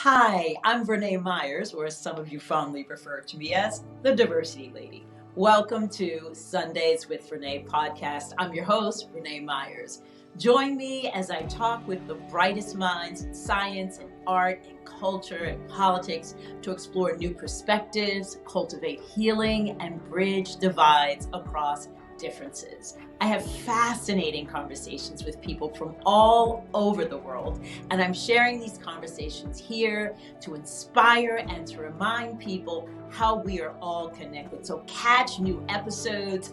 Hi, I'm Vernā Myers, or as some of you fondly refer to me as, the Diversity Lady. Welcome to Sundays with Vernā podcast. I'm your host, Vernā Myers. Join me as I talk with the brightest minds in science and art and culture and politics to explore new perspectives, cultivate healing, and bridge divides across differences. I have fascinating conversations with people from all over the world, and I'm sharing these conversations here to inspire and to remind people how we are all connected. So catch new episodes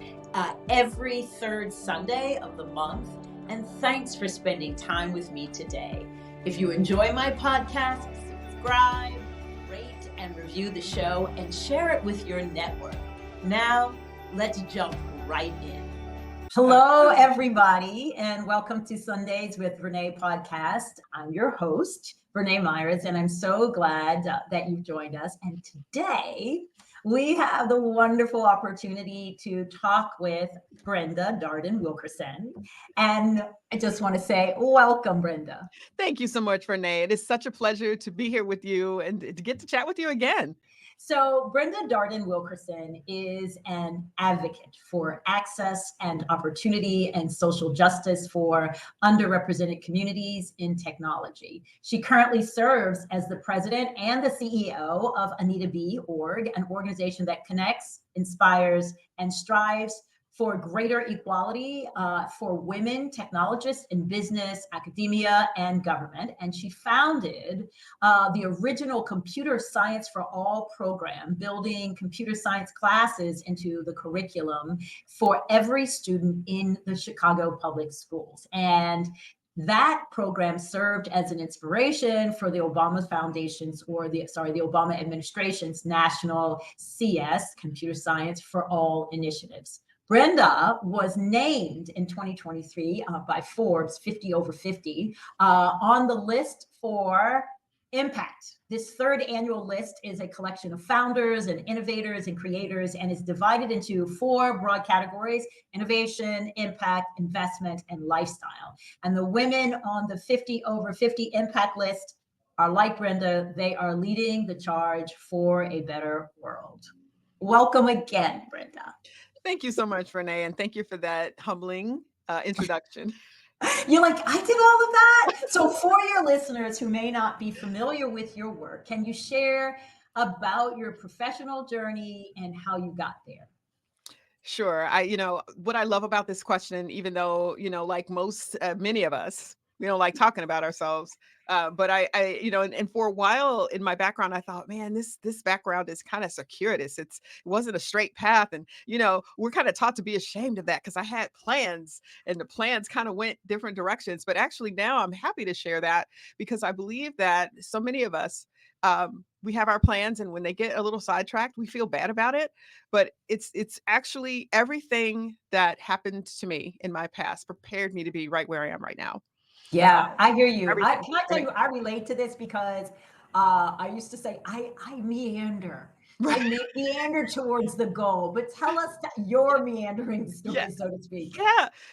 every third Sunday of the month, and thanks for spending time with me today. If you enjoy my podcast, subscribe, rate, and review the show, and share it with your network. Now, let's jump right in. Hello, everybody, and welcome to Sundays with Vernā podcast. I'm your host, Vernā Myers, and I'm so glad that you've joined us. And today, we have the wonderful opportunity to talk with Brenda Darden Wilkerson. And I just want to say, welcome, Brenda. Thank you so much, Vernā. It is such a pleasure to be here with you and to get to chat with you again. So Brenda Darden Wilkerson is an advocate for access and opportunity and social justice for underrepresented communities in technology. She currently serves as the president and the CEO of Anita B. Org, an organization that connects, inspires, and strives for greater equality for women technologists in business, academia, and government. And she founded the original Computer Science for All program, building computer science classes into the curriculum for every student in the Chicago public schools. And that program served as an inspiration for the Obama Foundation's, the Obama administration's national CS, Computer Science for All initiatives. Brenda was named in 2023 by Forbes 50 over 50 on the list for impact. This third annual list is a collection of founders and innovators and creators and is divided into four broad categories: innovation, impact, investment, and lifestyle. And the women on the 50 over 50 impact list are like Brenda. They are leading the charge for a better world. Welcome again, Brenda. Thank you so much, Vernā, and thank you for that humbling introduction. You're like, I did all of that? So for your listeners who may not be familiar with your work, can you share about your professional journey and how you got there? Sure. What I love about this question, even though, like many of us, we don't like talking about ourselves. But and for a while in my background, I thought, man, this background is kind of circuitous. It wasn't a straight path. And, we're kind of taught to be ashamed of that because I had plans and the plans kind of went different directions. But actually now I'm happy to share that because I believe that so many of us, we have our plans, and when they get a little sidetracked, we feel bad about it. But it's actually everything that happened to me in my past prepared me to be right where I am right now. Yeah, I hear you. Everything. Can I tell you, I relate to this because I used to say, I meander. I meander towards the goal, but tell us your meandering story, so to speak.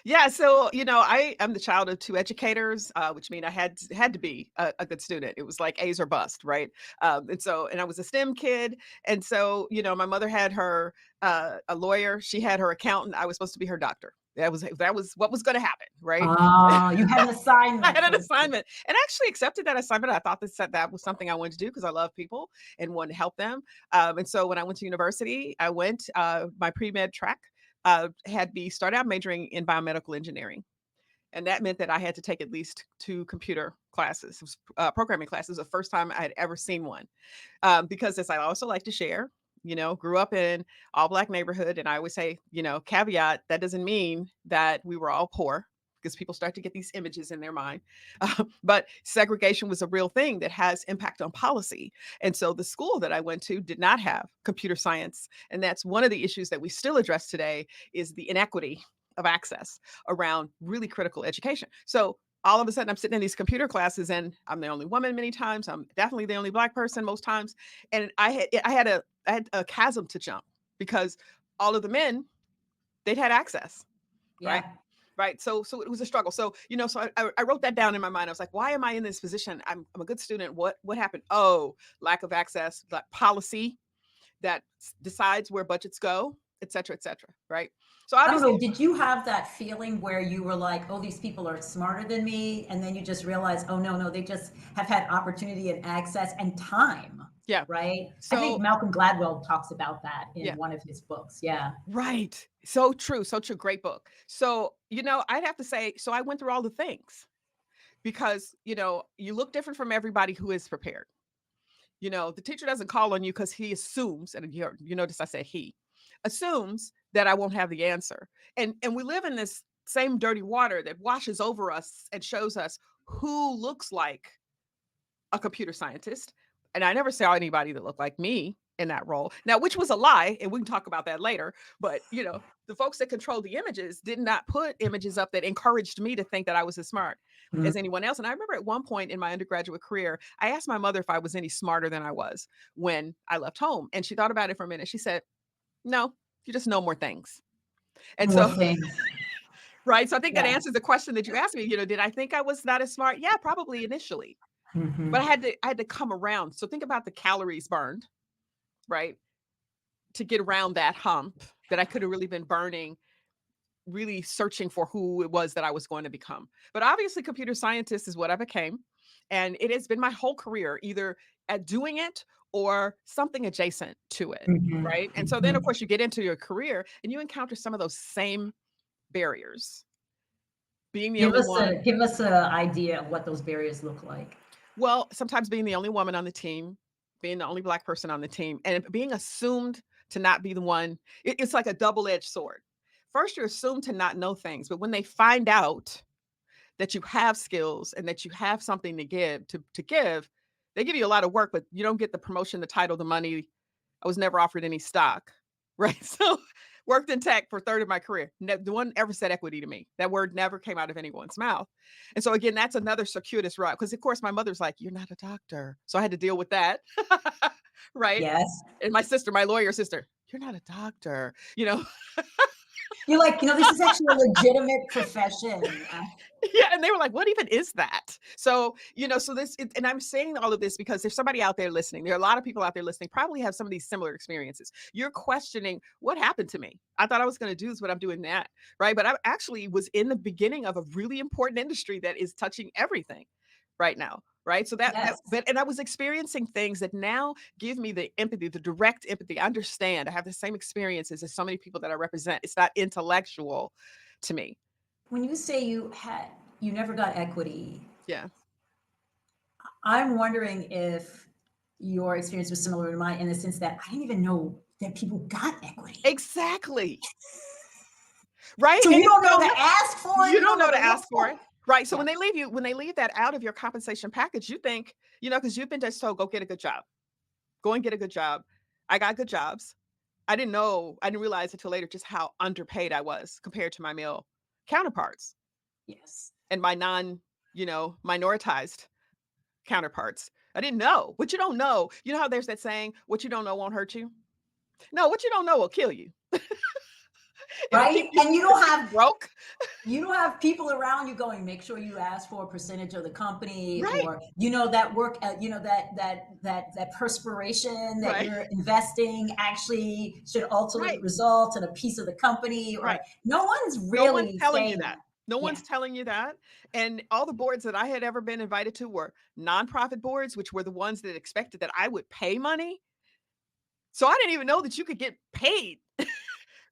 Yeah. So, I am the child of two educators, which means I had to be a good student. It was like A's or bust, right? And I was a STEM kid. And so, my mother had her a lawyer. She had her accountant. I was supposed to be her doctor. That was what was going to happen, right? Oh, you had an assignment. I had an assignment and actually accepted that assignment. I thought that was something I wanted to do because I love people and wanted to help them. And so when I went to university, I went my pre-med track had me start out majoring in biomedical engineering. And that meant that I had to take at least 2 computer classes. It was, programming classes. The first time I had ever seen one. Because as I also like to share, grew up in all Black neighborhood. And I always say, caveat, that doesn't mean that we were all poor because people start to get these images in their mind. But segregation was a real thing that has impact on policy. And so the school that I went to did not have computer science. And that's one of the issues that we still address today is the inequity of access around really critical education. So all of a sudden I'm sitting in these computer classes and I'm the only woman many times. I'm definitely the only Black person most times. And I had a chasm to jump because all of the men, they'd had access, Yeah. right? So it was a struggle. So, so I wrote that down in my mind. I was like, why am I in this position? I'm a good student. What happened? Oh, lack of access, like policy that decides where budgets go, et cetera, et cetera. Right. So I don't obviously, know, did you have that feeling where you were like, oh, these people are smarter than me? And then you just realize, oh, no, no, they just have had opportunity and access and time, yeah. right? I think So Malcolm Gladwell talks about that in yeah. one of his books. Yeah. Right. So true. So true. Great book. So, I'd have to say, so I went through all the things because, you look different from everybody who is prepared. The teacher doesn't call on you because he assumes, and you notice I said he assumes that I won't have the answer. And we live in this same dirty water that washes over us and shows us who looks like a computer scientist. And I never saw anybody that looked like me in that role. Now, which was a lie, and we can talk about that later. But the folks that controlled the images did not put images up that encouraged me to think that I was as smart Mm. as anyone else. And I remember at one point in my undergraduate career, I asked my mother if I was any smarter than I was when I left home. And she thought about it for a minute. She said, no, you just know more things. And More so, things. right. So I think that Yeah. answers the question that you asked me. Did I think I was not as smart? Yeah, probably initially. But Hmm. I had to come around. So think about the calories burned, right? To get around that hump that I could have really been burning, really searching for who it was that I was going to become. But obviously, computer scientist is what I became. And it has been my whole career, either at doing it or something adjacent to it. Hmm. Right. And so then, of Hmm. course, you get into your career and you encounter some of those same barriers. Being the only one. Give us a idea of what those barriers look like. Well, sometimes being the only woman on the team, being the only Black person on the team, and being assumed to not be the one, it's like a double-edged sword. First, you're assumed to not know things, but when they find out that you have skills and that you have something to give, they give you a lot of work, but you don't get the promotion, the title, the money. I was never offered any stock, right? So worked in tech for a third of my career. No one ever said equity to me. That word never came out of anyone's mouth. And so again, that's another circuitous route. Because of course my mother's like, you're not a doctor. So I had to deal with that. Right. Yes. And my sister, my lawyer sister, you're not a doctor, You're like, this is actually a legitimate profession. Yeah, and they were like, "What even is that?" So, and I'm saying all of this because there's somebody out there listening. There are a lot of people out there listening, probably have some of these similar experiences. You're questioning what happened to me. I thought I was going to do is what I'm doing that, right? But I actually was in the beginning of a really important industry that is touching everything right now. Right. So Yes. and I was experiencing things that now give me the empathy, the direct empathy. I understand. I have the same experiences as so many people that I represent. It's not intellectual to me. When you say you never got equity, Yeah. I'm wondering if your experience was similar to mine in the sense that I didn't even know that people got equity. Exactly. Right? So And you if don't you know don't to know, ask for it, you you don't don't know know to to look ask for for it. it. Right. So Yeah. when they leave that out of your compensation package, you think, because you've been just told, go get a good job. Go and get a good job. I got good jobs. I didn't realize until later just how underpaid I was compared to my male counterparts Yes. and my minoritized counterparts. I didn't know. What you don't know, how there's that saying, what you don't know won't hurt you? No, what you don't know will kill you. It'll keep Right? you, And it'll keep you broke. you don't have people around you going, make sure you ask for a percentage of the company, Right. or that work, that perspiration that Right. you're investing actually should ultimately Right. result in a piece of the company, Right. or no one's No one's really telling you saying that. that. No Yeah. one's telling you that. And all the boards that I had ever been invited to were nonprofit boards, which were the ones that expected that I would pay money. So I didn't even know that you could get paid.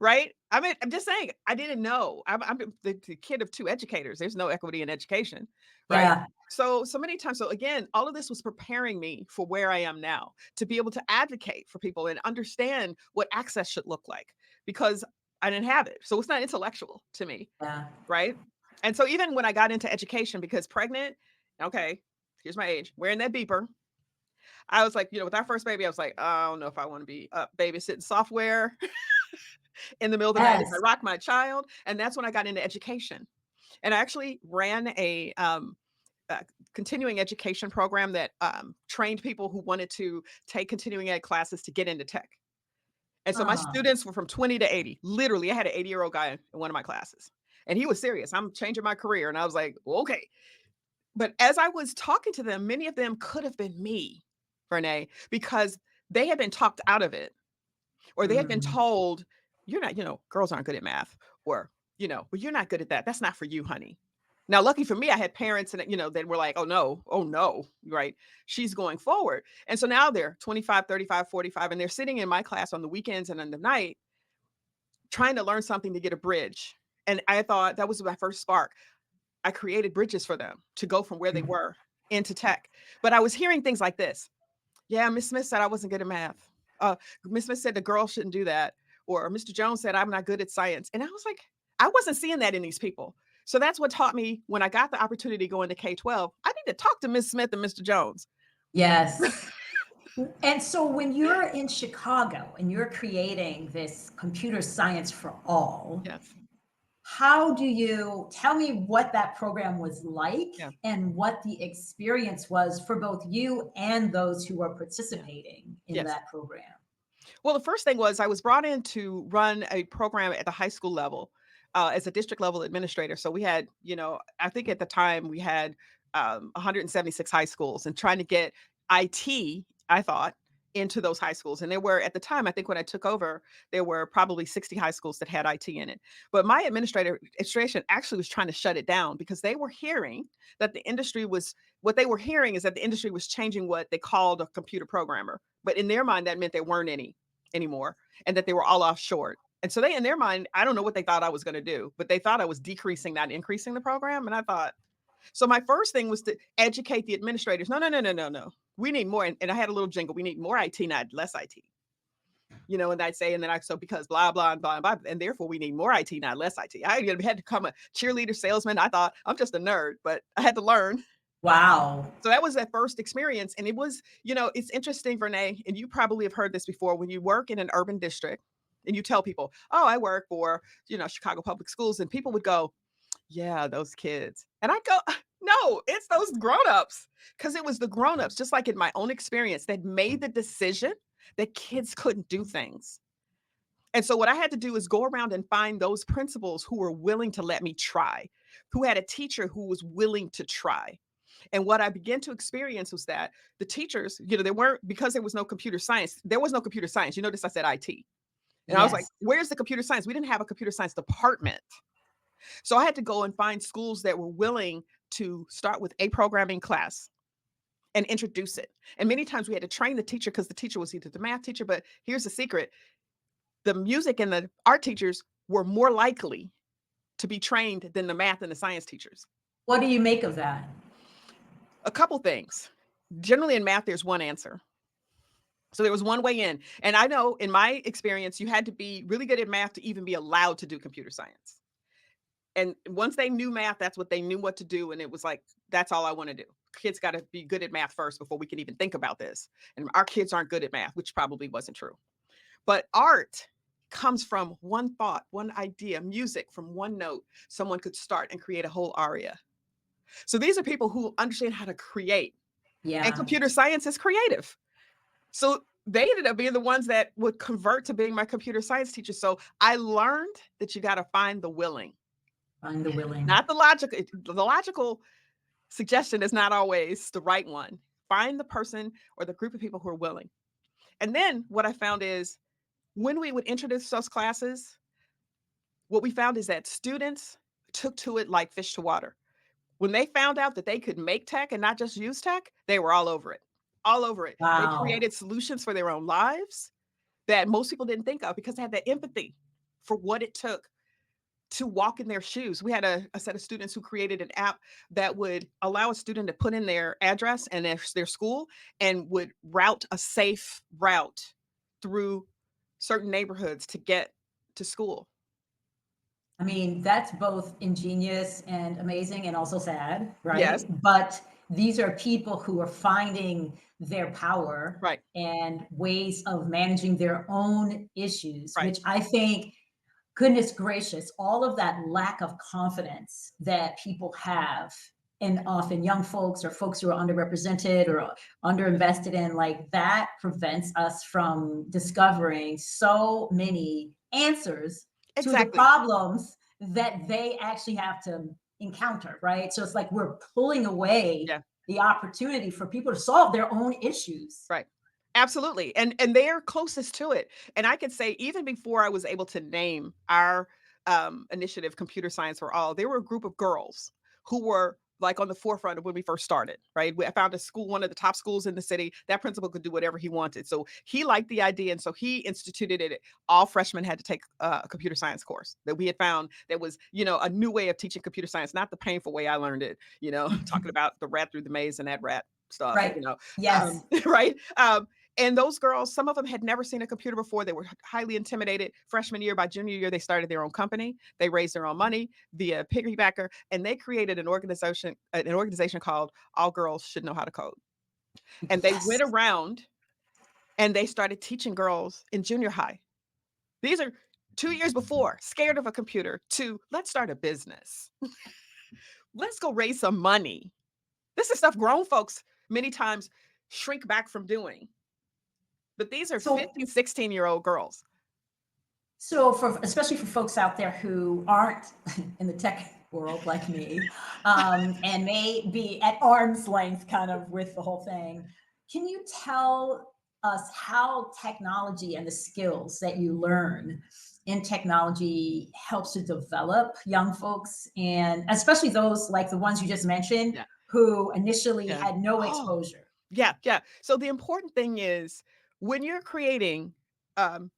Right? I mean, I'm just saying, I didn't know. I'm the kid of two educators. There's no equity in education, right? Yeah. So many times. So again, all of this was preparing me for where I am now to be able to advocate for people and understand what access should look like because I didn't have it. So it's not intellectual to me. Yeah. Right? And so even when I got into education, because pregnant, okay, here's my age, wearing that beeper. I was like, with our first baby, I was like, I don't know if I want to be up babysitting software in the middle of the night as I Yes. rock my child. And that's when I got into education. And I actually ran a continuing education program that trained people who wanted to take continuing ed classes to get into tech. And so my Uh-huh. students were from 20 to 80. Literally, I had an 80-year-old guy in one of my classes. And he was serious. I'm changing my career. And I was like, well, okay. But as I was talking to them, many of them could have been me, Vernā, because they had been talked out of it, or they had been Mm. told, you're not, girls aren't good at math, or, well, you're not good at that. That's not for you, honey. Now, lucky for me, I had parents and, that were like, oh no, right? She's going forward. And so now they're 25, 35, 45, and they're sitting in my class on the weekends and on the night trying to learn something to get a bridge. And I thought that was my first spark. I created bridges for them to go from where they Mm. were into tech. But I was hearing things like this. Yeah, Miss Smith said I wasn't good at math. Miss Smith said the girl shouldn't do that. Or Mr. Jones said I'm not good at science. And I was like, I wasn't seeing that in these people. So that's what taught me when I got the opportunity to go into K-12, I need to talk to Miss Smith and Mr. Jones. Yes. And so when you're in Chicago and you're creating this computer science for all, Yes. how do you tell me what that program was like Yeah. and what the experience was for both you and those who are participating in Yes. that program? Well, the first thing was I was brought in to run a program at the high school level as a district level administrator. So we had, I think at the time we had 176 high schools and trying to get IT, I thought, into those high schools. And there were, at the time, I think when I took over, there were probably 60 high schools that had IT in it. But my administration actually was trying to shut it down because they were hearing that the industry was, what they were hearing is that the industry was changing what they called a computer programmer. But in their mind, that meant there weren't any anymore and that they were all offshore. And so they, in their mind, I don't know what they thought I was going to do, but they thought I was decreasing, not increasing the program. And I thought, so my first thing was to educate the administrators. No, no, no, no, no, no. We need more. And I had a little jingle. We need more IT, not less IT. And I'd say, and then so because blah, blah, and blah, and blah, and therefore we need more IT, not less IT. I had to become a cheerleader salesman. I thought I'm just a nerd, but I had to learn. Wow. So that was that first experience. And it was, it's interesting, Vernā, and you probably have heard this before, when you work in an urban district and you tell people, oh, I work for, Chicago Public Schools, and people would go, yeah, those kids. And I go, no, it's those grown-ups. Because it was the grown-ups, just like in my own experience, that made the decision that kids couldn't do things. And so what I had to do is go around and find those principals who were willing to let me try, who had a teacher who was willing to try. And what I began to experience was that the teachers, they weren't, because there was no computer science, there was no computer science. You notice I said IT. And I was like, Yes. where's the computer science? We didn't have a computer science department. So I had to go and find schools that were willing to start with a programming class and introduce it. And many times we had to train the teacher because the teacher was either the math teacher, but here's the secret. The music and the art teachers were more likely to be trained than the math and the science teachers. What do you make of that? A couple things. Generally in math, there's one answer. So there was one way in. And I know in my experience, you had to be really good at math to even be allowed to do computer science. And once they knew math, that's what they knew what to do. And it was like, that's all I want to do. Kids got to be good at math first before we can even think about this. And our kids aren't good at math, which probably wasn't true. But art comes from one thought, one idea, music from one note. Someone could start and create a whole aria. So these are people who understand how to create. Yeah. And computer science is creative. So they ended up being the ones that would convert to being my computer science teacher. So I learned that you got to find the willing. Find the willing. Not the logical. The logical suggestion is not always the right one. Find the person or the group of people who are willing. And then what I found is when we would introduce those classes, what we found is that students took to it like fish to water. When they found out that they could make tech and not just use tech, they were all over it. All over it. They Wow. created solutions for their own lives that most people didn't think of because they had that empathy for what it took to walk in their shoes. We had a set of students who created an app that would allow a student to put in their address and their school and would route a safe route through certain neighborhoods to get to school. I mean, that's both ingenious and amazing and also sad, right? Yes. But these are people who are finding their power Right. and ways of managing their own issues, Right. which I think, goodness gracious, all of that lack of confidence that people have, and often young folks or folks who are underrepresented or underinvested in, like that prevents us from discovering so many answers to the Exactly. problems that they actually have to encounter, right? So it's like we're pulling away Yeah. the opportunity for people to solve their own issues. Right. Absolutely. And they're closest to it. And I could say even before I was able to name our initiative, Computer Science for All, there were a group of girls who were like on the forefront of when we first started, right? I found a school, one of the top schools in the city. That principal could do whatever he wanted. So he liked the idea. And so he instituted it. All freshmen had to take a computer science course that we had found that was, a new way of teaching computer science, not the painful way I learned it, talking about the rat through the maze and that rat stuff, Right. Yes. right? And those girls, some of them had never seen a computer before. They were highly intimidated. Freshman year, by junior year, they started their own company. They raised their own money via piggybacker, and they created an organization called All Girls Should Know How to Code. And they Yes. went around and they started teaching girls in junior high. These are 2 years before, scared of a computer, to let's start a business. Let's go raise some money. This is stuff grown folks many times shrink back from doing. But these are So 15, 16-year-old girls. So for especially for folks out there who aren't in the tech world like me, and may be at arm's length kind of with the whole thing, can you tell us how technology and the skills that you learn in technology helps to develop young folks, and especially those like the ones you just mentioned Yeah, who initially yeah. had no Oh, exposure? yeah, yeah. So the important thing is when you're creating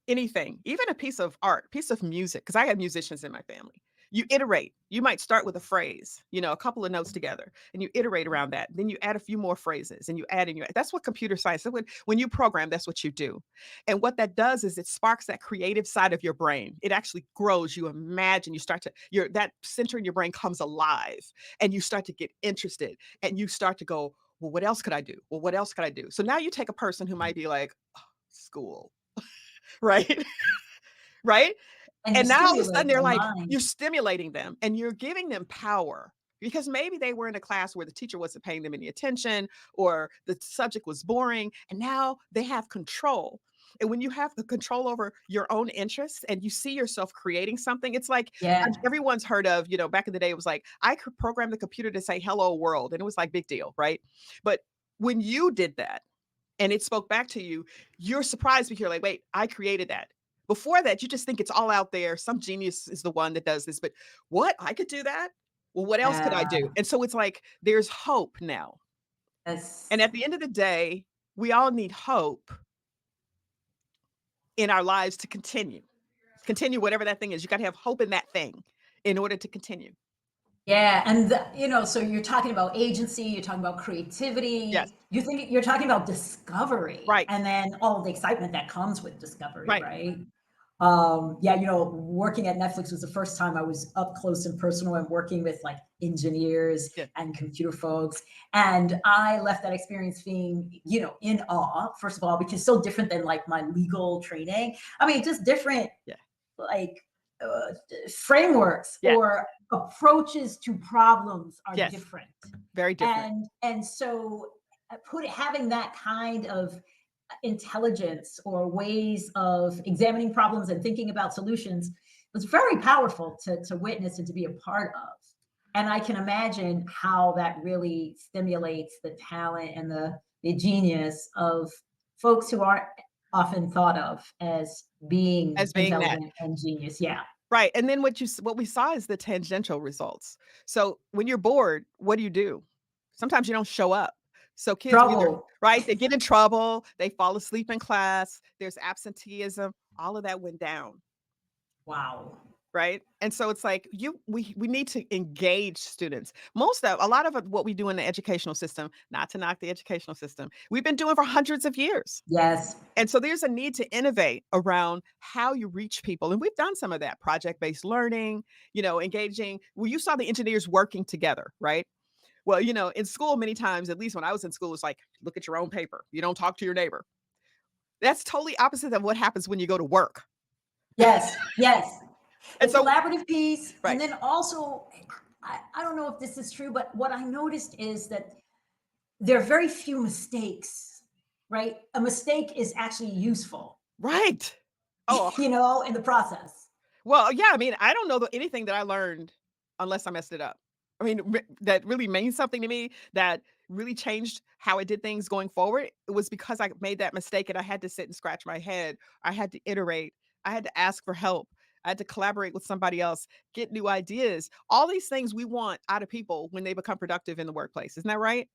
anything, even a piece of art, piece of music, because I have musicians in my family. You iterate. You might start with a phrase, a couple of notes together, and you iterate around that. Then you add a few more phrases, and you add in your. That's what computer science. When you program, that's what you do. And what that does is it sparks that creative side of your brain. It actually grows. You imagine. You start to that center in your brain comes alive, and you start to get interested, and you start to go, well, what else could I do? Well, what else could I do? So now you take a person who might be like, "Oh, school, right? Right? And you And now all of a sudden stimulate they're their like, mind. you're stimulating them and you're giving them power because maybe they were in a class where the teacher wasn't paying them any attention or the subject was boring. And now they have control. And when you have the control over your own interests and you see yourself creating something, it's like Yeah. everyone's heard of, back in the day, it was like, I could program the computer to say hello world. And it was like big deal, right? But when you did that, and it spoke back to you, you're surprised because you're like, wait, I created that. Before that, you just think it's all out there. Some genius is the one that does this, but what? I could do that? Well, what else could I Uh, do? And so it's like there's hope now. And that's at the end of the day, we all need hope in our lives to continue whatever that thing is. You got to have hope in that thing in order to continue. Yeah, and so you're talking about agency, you're talking about Yes. creativity, you think you're talking about discovery, Right. and then all the excitement that comes with discovery, Right. right? Yeah, working at Netflix was the first time I was up close and personal and working with like engineers Yeah. and computer folks, and I left that experience being, in awe. First of all, because it's so different than like my legal training. I mean, just different Yeah. like uh, frameworks Yeah. or approaches to problems are Yes. different, Very different. and so having that kind of intelligence or ways of examining problems and thinking about solutions was very powerful to witness and to be a part of. And I can imagine how that really stimulates the talent and the genius of folks who aren't often thought of as being As being that. intelligent and genius. Yeah. Right, and then what we saw is the tangential results. So, when you're bored, what do? Sometimes you don't show up. So kids will either Trouble. right, they get in trouble, they fall asleep in class, there's absenteeism, all of that went down, Wow. right? And so it's like we need to engage students. A lot of what we do in the educational system, not to knock the educational system, we've been doing for hundreds of years. Yes. And so there's a need to innovate around how you reach people. And we've done some of that project-based learning, engaging. Well, you saw the engineers working together, right? Well, in school, many times, at least when I was in school, it's like, look at your own paper. You don't talk to your neighbor. That's totally opposite of what happens when you go to work. Yes. Yes. The And so, collaborative piece. And right, then also, I don't know if this is true, but what I noticed is that there are very few mistakes, right? A mistake is actually useful, right. Oh, in the process. Well, yeah, I mean, I don't know anything that I learned unless I messed it up. I mean, that really means something to me, that really changed how I did things going forward. It was because I made that mistake and I had to sit and scratch my head. I had to iterate. I had to ask for help. I had to collaborate with somebody else, get new ideas. All these things we want out of people when they become productive in the workplace. Isn't that right?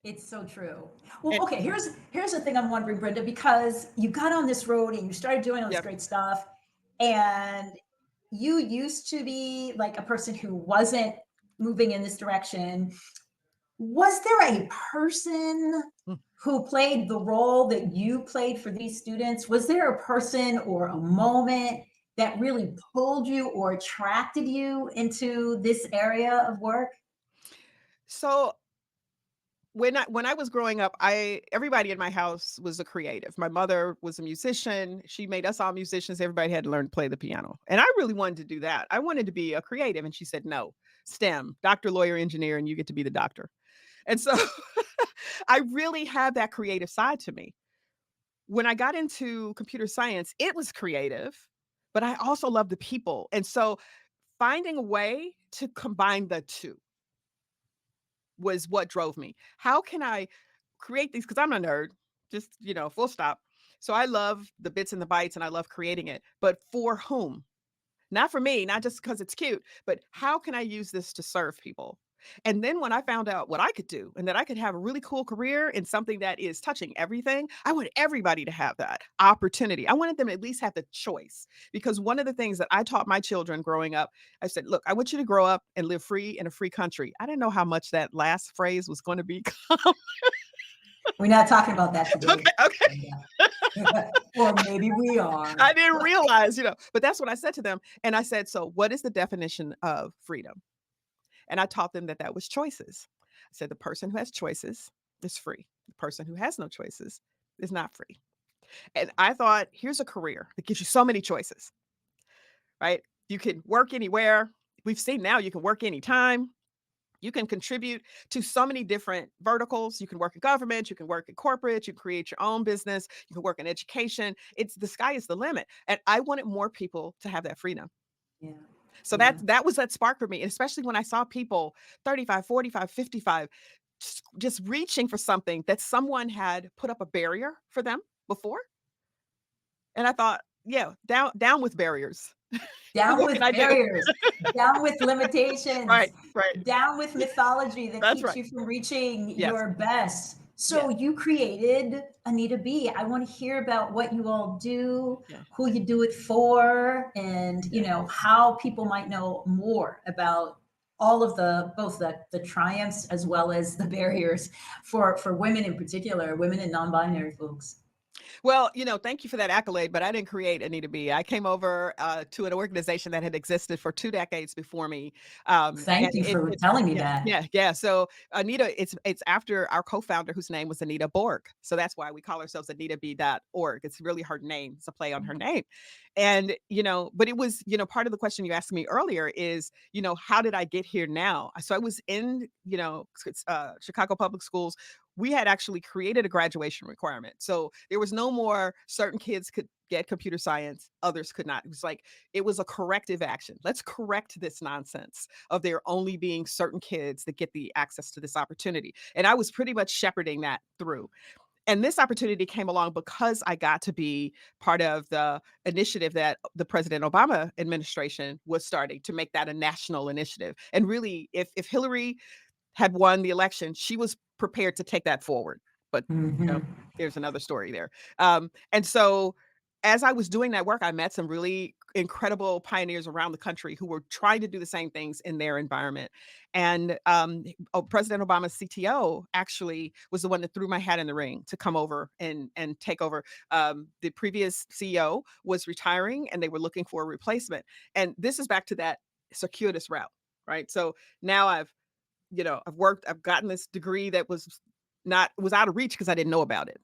It's so true. Well, And okay, here's the thing I'm wondering, Brenda, because you got on this road and you started doing all this yeah. great stuff, and you used to be like a person who wasn't moving in this direction. Was there a person Mm. who played the role that you played for these students? Was there a person or a moment that really pulled you or attracted you into this area of work? So when I was growing up, I everybody in my house was a creative. My mother was a musician. She made us all musicians. Everybody had to learn to play the piano. And I really wanted to do that. I wanted to be a creative. And she said, no, STEM, doctor, lawyer, engineer, and you get to be the doctor. And so I really had that creative side to me. When I got into computer science, it was creative, but I also love the people. And so finding a way to combine the two was what drove me. How can I create these? Because I'm a nerd, just, full stop. So I love the bits and the bytes and I love creating it. But for whom? Not for me, not just because it's cute, but how can I use this to serve people? And then when I found out what I could do and that I could have a really cool career in something that is touching everything, I want everybody to have that opportunity. I wanted them to at least have the choice. Because one of the things that I taught my children growing up, I said, look, I want you to grow up and live free in a free country. I didn't know how much that last phrase was going to be. We're not talking about that today. Okay, okay. Or maybe we are. I didn't realize, but that's what I said to them. And I said, so what is the definition of freedom? And I taught them that that was choices. I said, the person who has choices is free. The person who has no choices is not free. And I thought, here's a career that gives you so many choices, right? You can work anywhere. We've seen now you can work anytime. You can contribute to so many different verticals. You can work in government, you can work in corporate, you can create your own business, you can work in education. It's the sky is the limit. And I wanted more people to have that freedom. Yeah. So Yeah. that was that spark for me, and especially when I saw people 35, 45, 55 just reaching for something that someone had put up a barrier for them before. And I thought, yeah, down with barriers. Down What can with I do? barriers, down with limitations, Right, right. down with mythology that That's keeps right. you from reaching Yes, your best. So yes, you created Anita B. I want to hear about what you all do, yeah, who you do it for, and yeah. how people might know more about all of the both the triumphs as well as the barriers for women in particular, women and non-binary folks. Well, thank you for that accolade, but I didn't create Anita B. I came over to an organization that had existed for 2 decades before me. And Thank you for it telling me yeah, that. yeah, yeah. So Anita, it's after our co-founder whose name was Anita Borg. So that's why we call ourselves AnitaB.org. It's really her name. It's a play on her name. And, but it was, part of the question you asked me earlier is, how did I get here now? So I was in, Chicago Public Schools. We had actually created a graduation requirement. So there was no more certain kids could get computer science, others could not. It was a corrective action. Let's correct this nonsense of there only being certain kids that get the access to this opportunity. And I was pretty much shepherding that through. And this opportunity came along because I got to be part of the initiative that the President Obama administration was starting to make that a national initiative. And really, if Hillary had won the election, she was prepared to take that forward. But, you know, Mhm. there's another story there. And so as I was doing that work, I met some really incredible pioneers around the country who were trying to do the same things in their environment. And President Obama's CTO actually was the one that threw my hat in the ring to come over and take over. The previous CEO was retiring and they were looking for a replacement. And this is back to that circuitous route, right? So now I've gotten this degree that was out of reach because I didn't know about it.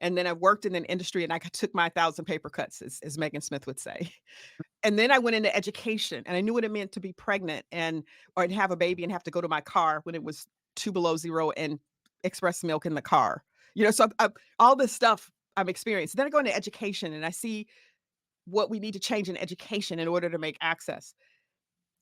And then I've worked in an industry and I took my 1,000 paper cuts, as Megan Smith would say. And then I went into education and I knew what it meant to be pregnant or to have a baby and have to go to my car when it was 2 below zero and express milk in the car. So all this stuff I'm experienced. Then I go into education and I see what we need to change in education in order to make access.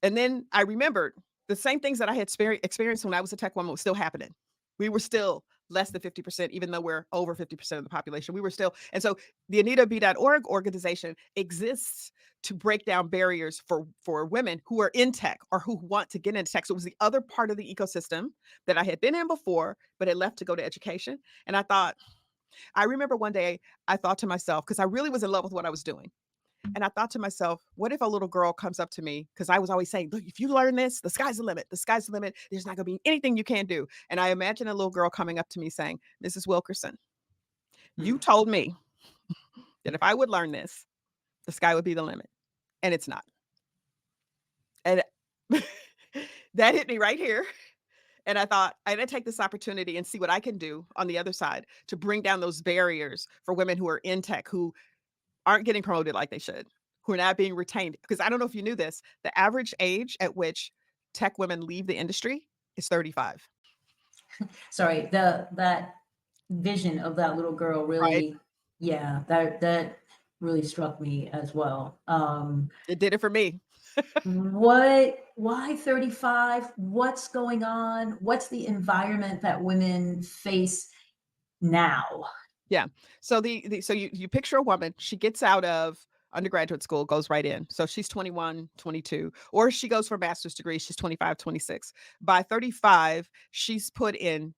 And then I remembered the same things that I had experienced when I was a tech woman was still happening. We were still less than 50%, even though we're over 50% of the population. We were still, and so the AnitaB.org organization exists to break down barriers for women who are in tech or who want to get into tech. So it was the other part of the ecosystem that I had been in before, but had left to go to education. And I remember one day I thought to myself, because I really was in love with what I was doing. And I thought to myself, what if a little girl comes up to me? Because I was always saying, look, if you learn this, the sky's the limit. The sky's the limit. There's not going to be anything you can't do. And I imagine a little girl coming up to me saying, Mrs. Wilkerson, you told me that if I would learn this, the sky would be the limit. And it's not. And that hit me right here. And I thought, I'm going to take this opportunity and see what I can do on the other side to bring down those barriers for women who are in tech, who aren't getting promoted like they should, who are not being retained. Because I don't know if you knew this, the average age at which tech women leave the industry is 35. Sorry, that vision of that little girl Right. really, yeah, that really struck me as well. It did it for me. Why 35? What's going on? What's the environment that women face now? Yeah. So so you picture a woman, she gets out of undergraduate school, goes right in. So she's 21, 22, or she goes for a master's degree, she's 25, 26. By 35, she's put in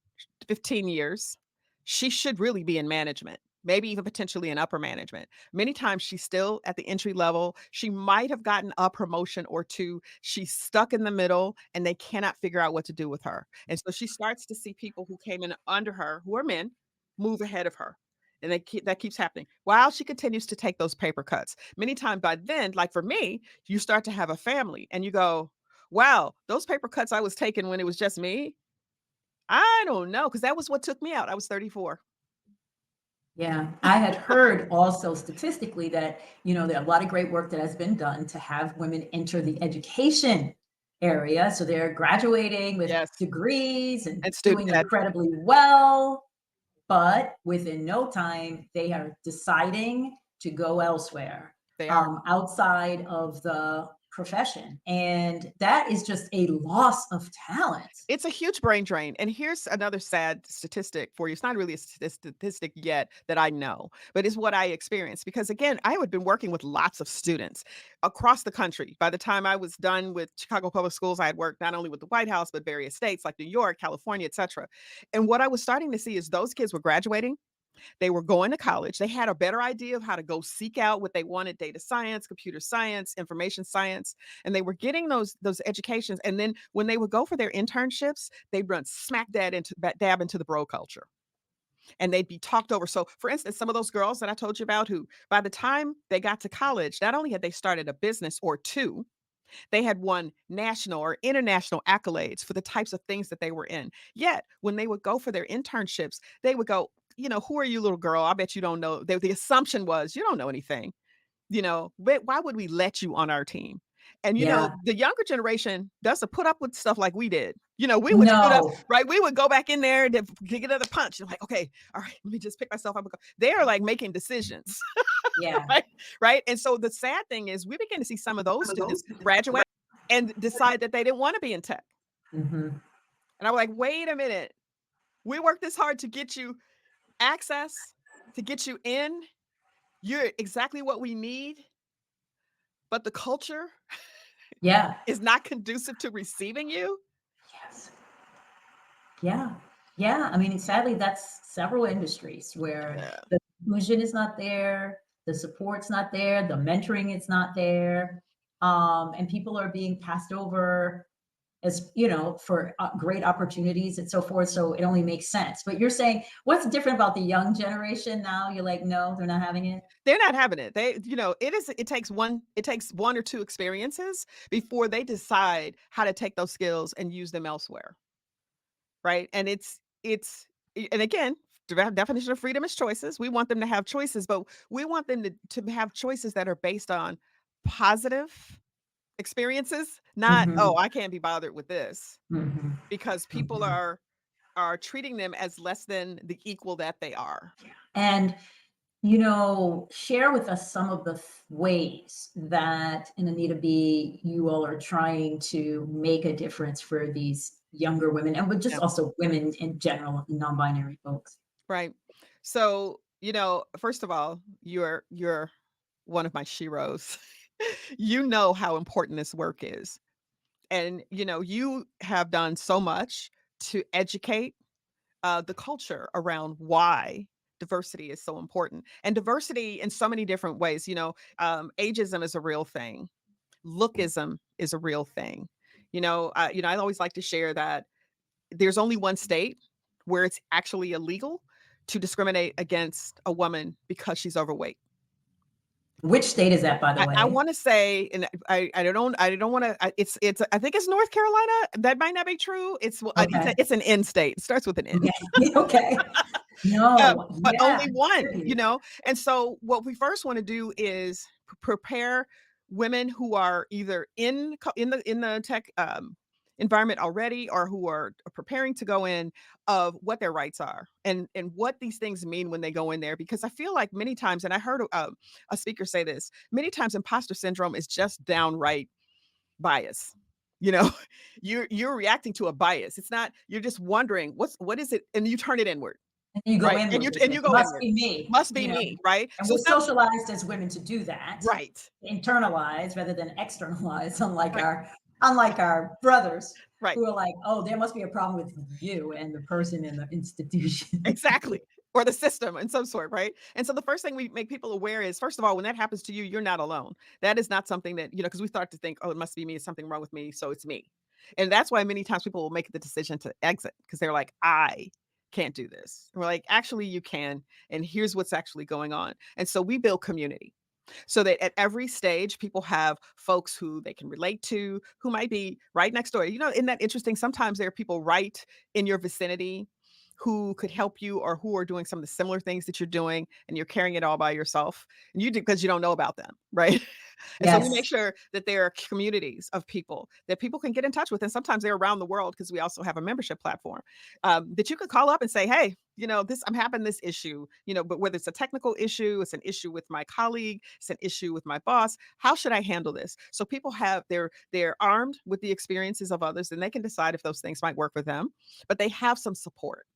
15 years. She should really be in management, maybe even potentially in upper management. Many times she's still at the entry level. She might have gotten a promotion or two. She's stuck in the middle and they cannot figure out what to do with her. And so she starts to see people who came in under her, who are men, move ahead of her. And that keeps happening while she continues to take those paper cuts. Many times by then, like for me, you start to have a family and you go, wow, those paper cuts I was taking when it was just me, I don't know, because that was what took me out. I was 34. Yeah, I had heard also statistically that, there are a lot of great work that has been done to have women enter the education area. So they're graduating with Yes. degrees and And student doing debt. incredibly well. But within no time, they are deciding to go elsewhere, They are. outside of the profession. And that is just a loss of talent. It's a huge brain drain. And here's another sad statistic for you. It's not really a statistic yet that I know, but it's what I experienced. Because again, I had been working with lots of students across the country. By the time I was done with Chicago Public Schools, I had worked not only with the White House, but various states like New York, California, et cetera. And what I was starting to see is those kids were graduating. They were going to college. They had a better idea of how to go seek out what they wanted: data science, computer science, information science, and they were getting those educations. And then when they would go for their internships, they'd run smack dab into the bro culture. And they'd be talked over. So, for instance, some of those girls that I told you about who, by the time they got to college, not only had they started a business or two, they had won national or international accolades for the types of things that they were in. Yet, when they would go for their internships, they would go, who are you, little girl? I bet you don't know. The assumption was, you don't know anything. But why would we let you on our team? And Yeah. the younger generation doesn't put up with stuff like we did. We would shoot up, No. right? We would go back in there to get another punch. And like, okay, all right, let me just pick myself up and go. They are like making decisions, Yeah. right? Right. And so the sad thing is we begin to see some of those students graduate and decide that they didn't want to be in tech. Mhm. And I'm like, wait a minute. We worked this hard to get you access, to get you in. You're exactly what we need, but the culture Yeah. is not conducive to receiving you. Yes. Yeah. Yeah. I mean, sadly, that's several industries where Yeah. the inclusion is not there, the support's not there, the mentoring is not there. And people are being passed over as, for great opportunities and so forth. So it only makes sense. But you're saying what's different about the young generation now? You're like, no, they're not having it. They're not having it. It takes one or two experiences before they decide how to take those skills and use them elsewhere. Right. And and again, the definition of freedom is choices. We want them to have choices, but we want them to have choices that are based on positive experiences, not, Hmm. oh, I can't be bothered with this, Hmm. because people Hmm. are treating them as less than the equal that they are. And Share with us some of the ways that in Anita B, you all are trying to make a difference for these younger women and with just Yeah. also women in general, non-binary folks. Right. So, first of all, you're one of my sheroes. You know how important this work is. And you have done so much to educate the culture around why diversity is so important, and diversity in so many different ways. Ageism is a real thing. Lookism is a real thing. I always like to share that there's only one state where it's actually illegal to discriminate against a woman because she's overweight. Which state is that, by the I way? want to say, and I don't want to. It's I think it's North Carolina. That might not be true. Okay. It's an N state. It starts with an N. Okay. Okay. No. But Yeah. only one. And so what we first want to do is prepare women who are either in the tech environment already, or who are preparing to go in, of what their rights are, and what these things mean when they go in there, because I feel like many times, and I heard a speaker say this many times, imposter syndrome is just downright bias. you know you're reacting to a bias. It's not, you're just wondering what is it, and you turn it inward. And you go Right, and inward you with and it. you go Must inward. be me, Must be me, right? and So we're it's not socialized as women to do that, right, internalize rather than externalize, right, unlike our brothers right, who are like, oh, there must be a problem with you and the person in the institution. exactly, or the system in some sort, right? And so the first thing we make people aware is, first of all, when that happens to you, you're not alone. That is not something that, because we start to think, "Oh, it must be me, it's something wrong with me, so it's me." And that's why many times people will make the decision to exit, because 'cause they're like, "I can't do this." And we're like, "Actually, you can, and here's what's actually going on." And so we build community, so that at every stage people have folks who they can relate to, who might be right next door. Isn't that interesting? Sometimes there are people right in your vicinity who could help you, or who are doing some of the similar things that you're doing, and you're carrying it all by yourself, and you do because you don't know about them, right? And so we make Yes. sure that there are communities of people that people can get in touch with. And sometimes they're around the world, because we also have a membership platform that you could call up and say, "Hey, I'm having this issue, but whether it's a technical issue, it's an issue with my colleague, it's an issue with my boss, how should I handle this?" So people they're armed with the experiences of others, and they can decide if those things might work for them, but they have some support.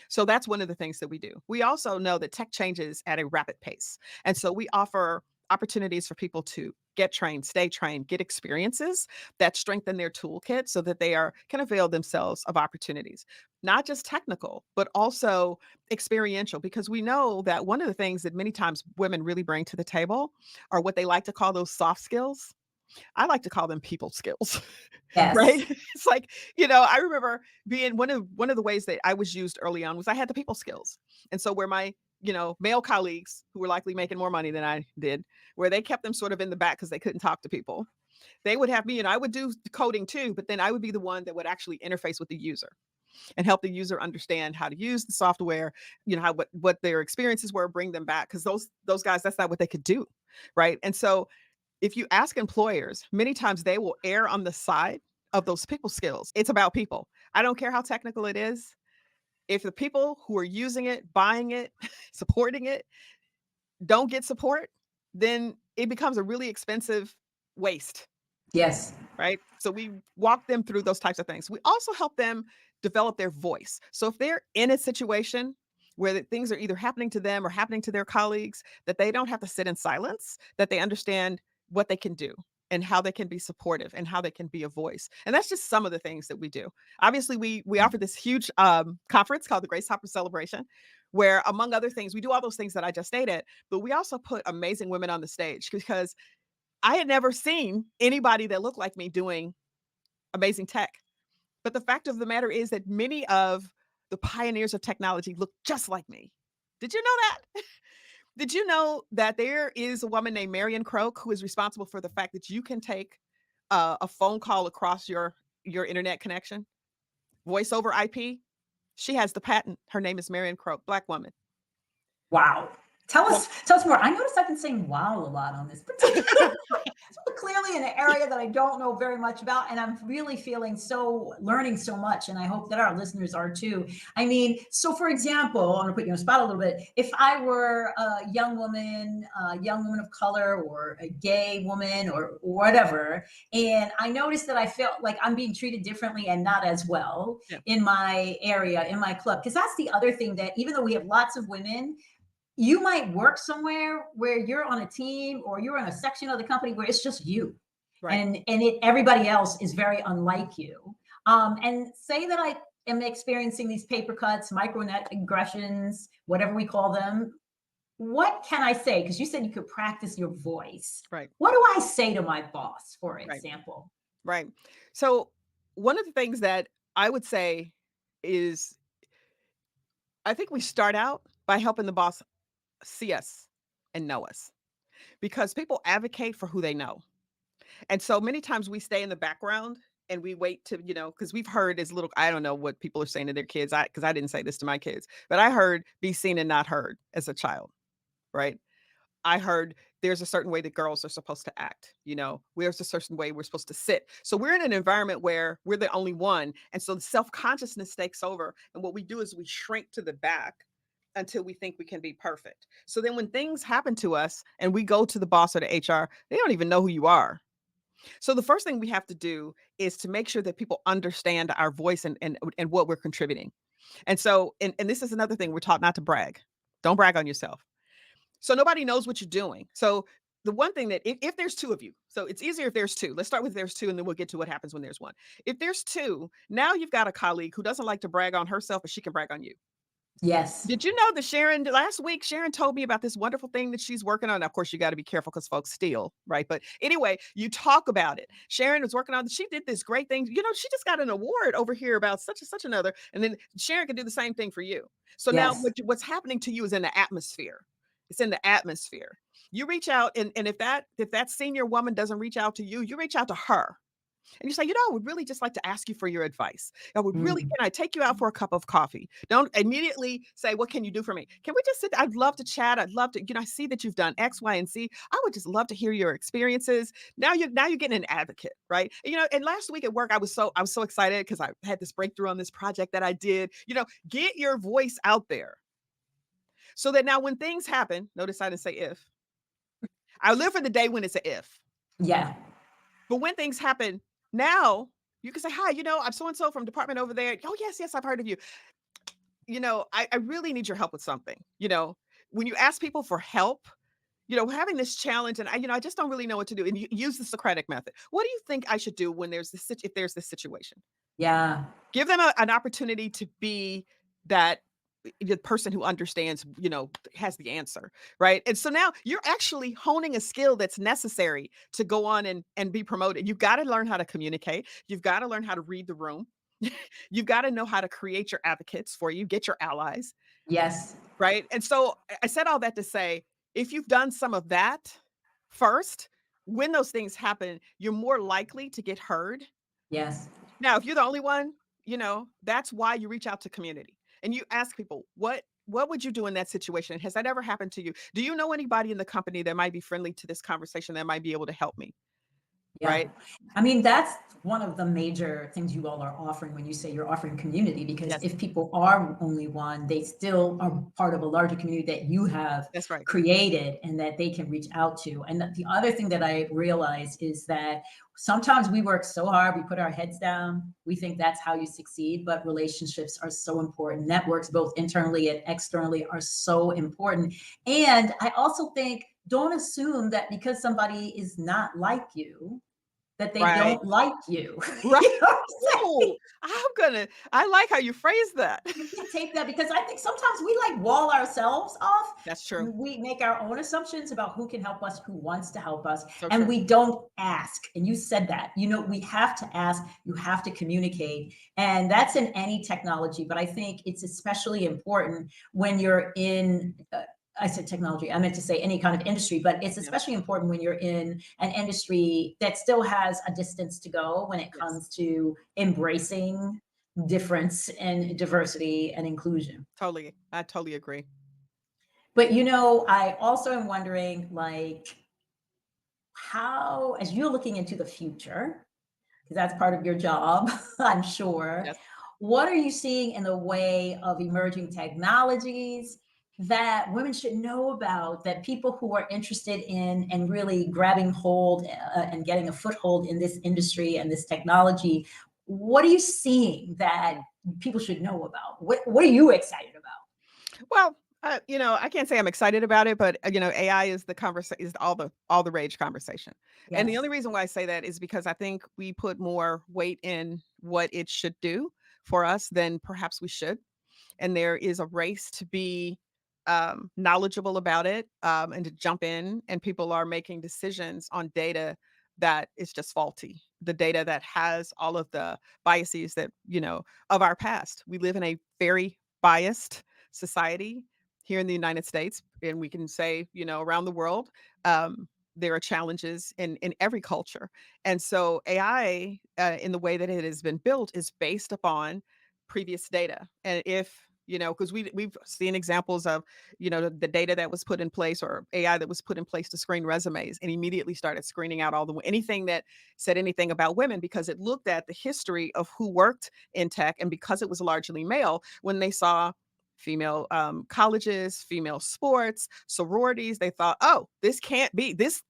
So that's one of the things that we do. We also know that tech changes at a rapid pace. And so we offer opportunities for people to get trained, stay trained, get experiences that strengthen their toolkit, so that can avail themselves of opportunities, not just technical, but also experiential, because we know that one of the things that many times women really bring to the table are what they like to call those soft skills. I like to call them people skills, right? Yes. It's like, I remember being one of the ways that I was used early on was I had the people skills. And so where my, male colleagues who were likely making more money than I did, where they kept them sort of in the back because they couldn't talk to people, they would have me, and I would do the coding too, but then I would be the one that would actually interface with the user and help the user understand how to use the software, how what their experiences were, bring them back, because those guys, that's not what they could do, right? And so if you ask employers, many times they will err on the side of those people skills. It's about people. I don't care how technical it is. If the people who are using it, buying it, supporting it, don't get support, then it becomes a really expensive waste, Yes. right? So we walk them through those types of things. We also help them develop their voice. So if they're in a situation where things are either happening to them or happening to their colleagues, that they don't have to sit in silence, that they understand what they can do and how they can be supportive and how they can be a voice. And that's just some of the things that we do. Obviously, we offer this huge conference called the Grace Hopper Celebration, where among other things, we do all those things that I just stated, but we also put amazing women on the stage, because I had never seen anybody that looked like me doing amazing tech. But the fact of the matter is that many of the pioneers of technology look just like me. Did you know that? Did you know that there is a woman named Marion Croak who is responsible for the fact that you can take a phone call across your internet connection, voice over IP? She has the patent. Her name is Marion Croak, black woman. Wow. Tell us more. I noticed I've been saying wow a lot on this particular so clearly in an area that I don't know very much about. And I'm really feeling learning so much. And I hope that our listeners are too. I mean, so for example, I'm gonna put you on the spot a little bit. If I were a young woman of color or a gay woman or whatever, and I noticed that I felt like I'm being treated differently and not as well Yeah. in my area, in my club, because that's the other thing that even though we have lots of women, you might work somewhere where you're on a team or you're in a section of the company where it's just you Right. everybody else is very unlike you. And say that I am experiencing these paper cuts, microaggressions, whatever we call them. What can I say? Because you said you could practice your voice. Right. What do I say to my boss, for Right. example? Right. So one of the things that I would say is I think we start out by helping the boss see us and know us because people advocate for who they know. And so many times we stay in the background and we wait to, because we've heard as little, I don't know what people are saying to their kids. Because I didn't say this to my kids, but I heard be seen and not heard as a child, right? I heard there's a certain way that girls are supposed to act. There's a certain way we're supposed to sit. So we're in an environment where we're the only one. And so the self consciousness takes over. And what we do is we shrink to the back until we think we can be perfect. So then when things happen to us and we go to the boss or the HR, they don't even know who you are. So the first thing we have to do is to make sure that people understand our voice and what we're contributing. And so, and this is another thing we're taught not to brag. Don't brag on yourself. So nobody knows what you're doing. So the one thing that if there's two of you, so it's easier if there's two. Let's start with there's two, and then we'll get to what happens when there's one. If there's two, now you've got a colleague who doesn't like to brag on herself, but she can brag on you. Yes. Did you know that last week, Sharon told me about this wonderful thing that she's working on. Now, of course, you got to be careful because folks steal, right? But anyway, you talk about it. Sharon was working on, she did this great thing. She just got an award over here about such and such another. And then Sharon can do the same thing for you. So now Yes. what's happening to you is in the atmosphere. It's in the atmosphere. You reach out, and if that senior woman doesn't reach out to you, you reach out to her. And you say, I would really just like to ask you for your advice. Mm. Can I take you out for a cup of coffee? Don't immediately say, what can you do for me? Can we just sit? I'd love to chat. I'd love to, I see that you've done X, Y, and Z. I would just love to hear your experiences. Now you're getting an advocate, right? And last week at work, I was so excited because I had this breakthrough on this project that I did. Get your voice out there. So that now when things happen, notice I didn't say if. I live for the day when it's a if. Yeah. But when things happen now, you can say, hi, I'm so and so from department over there. Oh, yes, yes, I've heard of you. I really need your help with something. When you ask people for help, having this challenge and I just don't really know what to do. And you use the Socratic method. What do you think I should do when if there's this situation? Yeah. Give them an opportunity to be that the person who understands, has the answer, right? And so now you're actually honing a skill that's necessary to go on and be promoted. You've got to learn how to communicate. You've got to learn how to read the room. You've got to know how to create your advocates for you, get your allies, Yes. right? And so I said all that to say, if you've done some of that first, when those things happen, you're more likely to get heard. Yes. Now, if you're the only one, that's why you reach out to community and you ask people, what would you do in that situation? Has that ever happened to you? Do you know anybody in the company that might be friendly to this conversation that might be able to help me? Yeah. Right? I mean, that's one of the major things you all are offering when you say you're offering community, because Yes, if people are only one, they still are part of a larger community that you have that's right. created and that they can reach out to. And the other thing that I realize is that sometimes we work so hard, we put our heads down, we think that's how you succeed, but relationships are so important. Networks, both internally and externally, are so important. And I also think don't assume that because somebody is not like you, that they Right. don't like you. Right. You know what I'm saying? Ooh, I like how you phrase that. You can take that because I think sometimes we like wall ourselves off. That's true. We make our own assumptions about who can help us, who wants to help us, So and true. we don't ask. And you said that, we have to ask, you have to communicate. And that's in any technology, but I think it's especially important when you're in I said technology, I meant to say any kind of industry, but it's Yeah. especially important when you're in an industry that still has a distance to go when it Yes. comes to embracing difference and diversity and inclusion. Totally. I totally agree. But I also am wondering, like, how, as you're looking into the future, because that's part of your job, I'm sure. Yes. What are you seeing in the way of emerging technologies that women should know about, that people who are interested in and really grabbing hold and getting a foothold in this industry and this technology? What are you seeing that people should know about? What are you excited about? Well, I can't say I'm excited about it, but AI is the conversation, is all the rage conversation. And the only Yes. reason why I say that is because I think we put more weight in what it should do for us than perhaps we should. And there is a race to be knowledgeable about it, and to jump in, and people are making decisions on data that is just faulty, the data that has all of the biases that of our past. We live in a very biased society here in the United States, and we can say around the world. There are challenges in every culture, and so AI, in the way that it has been built, is based upon previous data. And if because we've seen examples of the data that was put in place, or AI that was put in place to screen resumes, and immediately started screening out anything that said anything about women, because it looked at the history of who worked in tech, and because it was largely male, when they saw female colleges, female sports, sororities, they thought, oh, this can't be this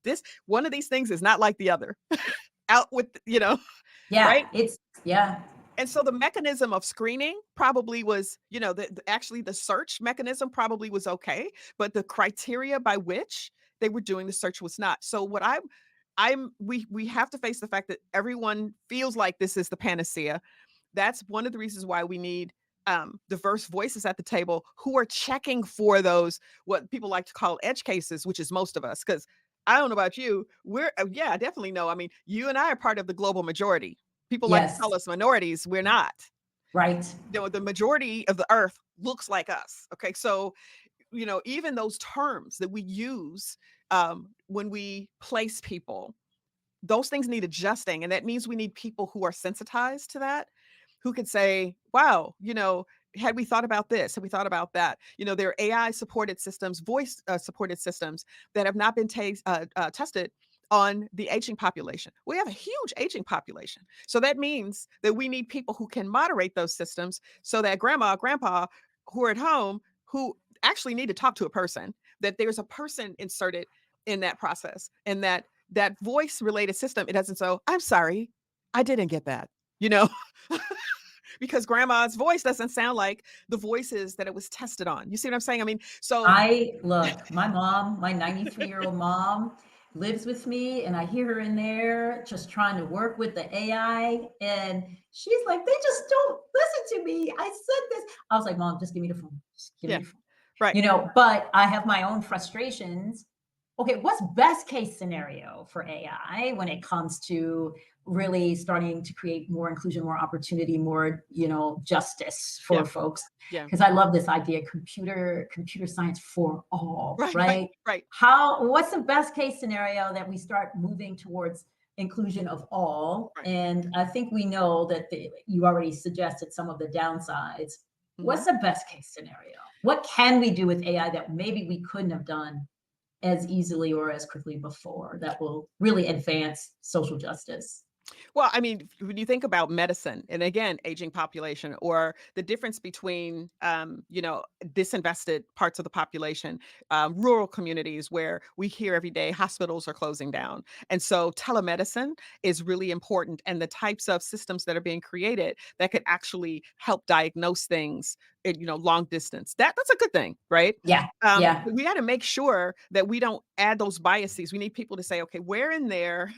one of these things is not like the other. Out with Yeah, right. it's yeah. And so the mechanism of screening probably was, actually the search mechanism probably was okay, but the criteria by which they were doing the search was not. So what we have to face the fact that everyone feels like this is the panacea. That's one of the reasons why we need diverse voices at the table who are checking for those, what people like to call edge cases, which is most of us. Because I don't know about you, yeah, I definitely know. I mean, you and I are part of the global majority. People like to call Yes. us minorities. We're not. Right. The majority of the earth looks like us. Okay, so even those terms that we use when we place people, those things need adjusting, and that means we need people who are sensitized to that, who could say, "Wow, had we thought about this? Had we thought about that?" There are AI supported systems, voice supported systems that have not been tested on the aging population. We have a huge aging population. So that means that we need people who can moderate those systems, so that grandma, grandpa who are at home, who actually need to talk to a person, that there's a person inserted in that process, and that voice related system, it doesn't so, I'm sorry, I didn't get that, you know, because grandma's voice doesn't sound like the voices that it was tested on. You see what I'm saying? I mean, so I look, my mom, my 93-year-old mom lives with me, and I hear her in there just trying to work with the AI. And she's like, they just don't listen to me. I said this. I was like, Mom, just give me the phone. Just give me yeah, the phone. right. But I have my own frustrations. Okay, what's best case scenario for AI when it comes to really starting to create more inclusion, more opportunity, more, justice Yeah, for folks? yeah. Because I love this idea, computer science for all, Right, right, right? right, What's the best case scenario that we start moving towards inclusion of all? right. And I think we know that you already suggested some of the downsides. Mhm. What's the best case scenario? What can we do with AI that maybe we couldn't have done as easily or as quickly before, that will really advance social justice? Well, I mean, when you think about medicine, and again, aging population, or the difference between, disinvested parts of the population, rural communities where we hear every day hospitals are closing down. And so telemedicine is really important, and the types of systems that are being created that could actually help diagnose things in, long distance. That's a good thing, right? Yeah, yeah. But we got to make sure that we don't add those biases. We need people to say, okay, where in there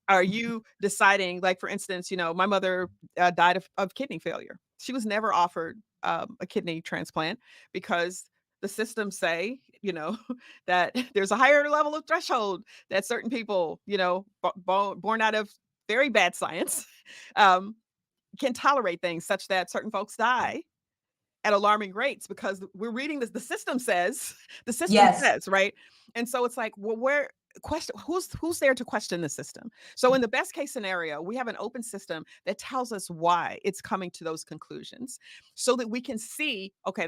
are you deciding, like, for instance, my mother died of kidney failure. She was never offered a kidney transplant because the systems say, that there's a higher level of threshold that certain people, born out of very bad science, um, can tolerate things such that certain folks die at alarming rates, because we're reading this. The system says, the system Yes. says, right? And so it's like, well, where question who's there to question the system? So in the best case scenario, we have an open system that tells us why it's coming to those conclusions, so that we can see, okay,